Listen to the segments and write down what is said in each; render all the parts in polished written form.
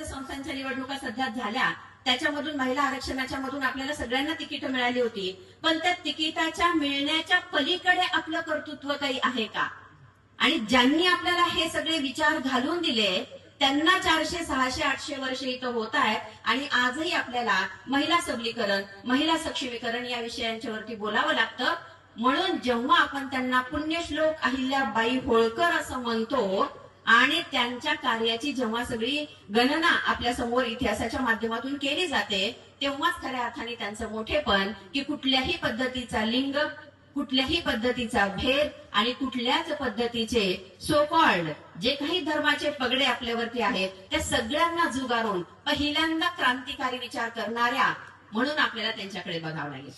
संस्थांच्या निवडणुका सध्या झाल्या, त्याच्यामधून महिला आरक्षणाच्या मधून आपल्याला सगळ्यांना तिकीट मिळाली होती, पण त्या तिकिटाच्या मिळण्याच्या पलीकडे आपलं कर्तृत्व काही आहे का? आणि ज्यांनी आपल्याला हे सगळे विचार घालून दिले त्यांना 400, 600, 800 वर्ष इथं होत आहे आणि आजही आपल्याला महिला सबलीकरण, महिला सक्षमीकरण या विषयांच्यावरती बोलावं लागतं. म्हणून जेव्हा आपण त्यांना पुण्यश्लोक अहिल्याबाई होळकर असं म्हणतो आणि त्यांच्या कार्याची जेव्हा सगळी गणना आपल्या समोर इतिहासाच्या माध्यमातून केली जाते, तेव्हाच खऱ्या अर्थाने त्यांचं मोठेपण की कुठल्याही पद्धतीचा लिंग, कुठल्याही पद्धतीचा भेद आणि कुठल्याच पद्धतीचे सो कॉल्ड जे काही धर्माचे पगडे आपल्यावरती आहेत त्या सगळ्यांना जुगारून पहिल्यांदा क्रांतिकारी विचार करणाऱ्या म्हणून आपल्याला त्यांच्याकडे बघावं लागेल.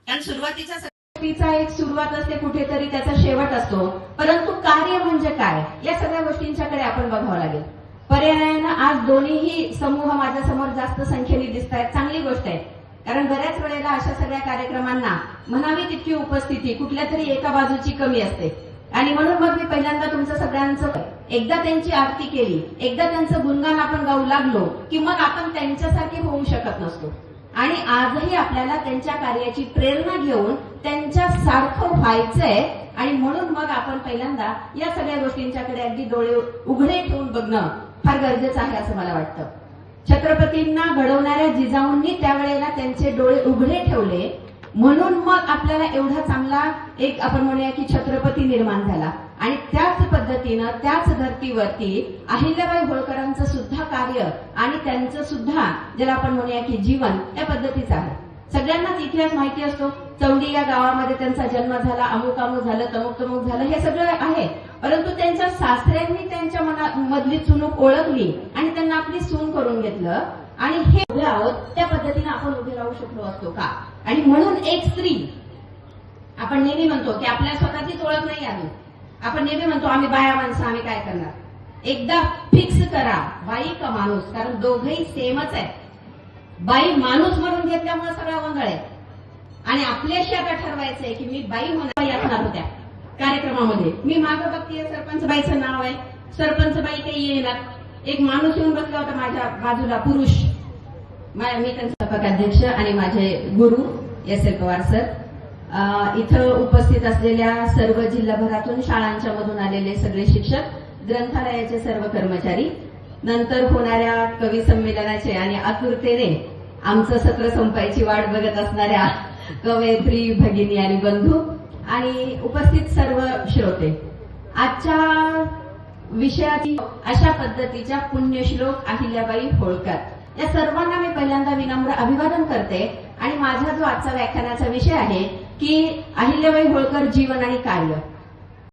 कारण सुरुवातीच्या एक सुरुवात असते, कुठेतरी त्याचा शेवट असतो, परंतु कार्य म्हणजे काय या सगळ्या गोष्टींच्याकडे आपण बघावं लागेल. पर्यायानं आज दोन्हीही समूह माझ्या समोर जास्त संख्येने दिसत आहेत, चांगली गोष्ट आहे. कारण बऱ्याच वेळेला अशा सगळ्या कार्यक्रमांना म्हणावी तितकी उपस्थिती कुठल्या तरी एका बाजूची कमी असते आणि म्हणून मग मी पहिल्यांदा तुमचं सगळ्यांचं एकदा त्यांची आरती केली, एकदा त्यांचं गुणगान आपण गाऊ लागलो की मग आपण त्यांच्यासारखे होऊ शकत नसतो. आणि आजही आपल्याला त्यांच्या कार्याची प्रेरणा घेऊन त्यांच्या सारखं व्हायचंय आणि म्हणून मग आपण पहिल्यांदा या सगळ्या गोष्टींच्याकडे अगदी डोळे उघडे ठेवून बघणं फार गरजेचं आहे असं मला वाटतं. छत्रपतींना घडवणाऱ्या जिजाऊंनी त्यावेळेला त्यांचे डोळे उघडे ठेवले म्हणून मग आपल्याला एवढा चांगला एक आपण म्हणूया की छत्रपती निर्माण झाला. आणि त्याच पद्धतीनं त्याच धर्तीवरती अहिल्याबाई होळकरांचं सुद्धा कार्य आणि त्यांचं सुद्धा ज्याला आपण म्हणूया की जीवन त्या पद्धतीचं आहे. सगळ्यांनाच इतिहास माहिती असतो, चौंडी या गावामध्ये त्यांचा जन्म झाला, अमुक अमुक झालं, तमुक तमुक झालं, हे सगळं आहे. परंतु त्यांच्या सासऱ्यांनी त्यांच्या मधली चुणूक ओळखली आणि त्यांना आपली सून करून घेतलं आणि हे उभे आहोत त्या पद्धतीने आपण उभे राहू शकलो असतो का? आणि म्हणून एक स्त्री, आपण नेहमी म्हणतो की आपल्या स्वतःचीच ओळख नाही आली, आपण नेहमी म्हणतो आम्ही बाया माणसं, आम्ही काय करणार. एकदा फिक्स करा बाई का माणूस, कारण दोघंही सेमच आहे. बाई माणूस म्हणून घेतल्यामुळे सगळा गोंधळ आहे आणि आपल्याशी आता ठरवायचंय की मी बाई म्हणून असणार होत्या कार्यक्रमामध्ये. मी मागं बघतीये सरपंच बाईचं नाव आहे, सरपंच बाई काही येणार, एक माणूस येऊन बसला होता माझ्या बाजूला, पुरुष. मी त्यांचा अध्यक्ष आणि माझे गुरु एस.एल. पवार सर, इथं उपस्थित असलेल्या सर्व जिल्हाभरातून शाळांच्या मधून आलेले सगळे शिक्षक, ग्रंथालयाचे सर्व कर्मचारी, नंतर होणाऱ्या कवी संमेलनाचे आणि आतुरतेने आमचं सत्र संपायची वाट बघत असणाऱ्या कवयित्री भगिनी आणि बंधू आणि उपस्थित सर्व श्रोते, आजच्या विषयाची अशा पद्धतीच्या पुण्यश्लोक अहिल्याबाई होळकर या सर्वांना मी पहिल्यांदा विनम्र अभिवादन करते. आणि माझा जो आजचा व्याख्यानाचा विषय आहे की अहिल्याबाई होळकर जीवन आणि कार्य,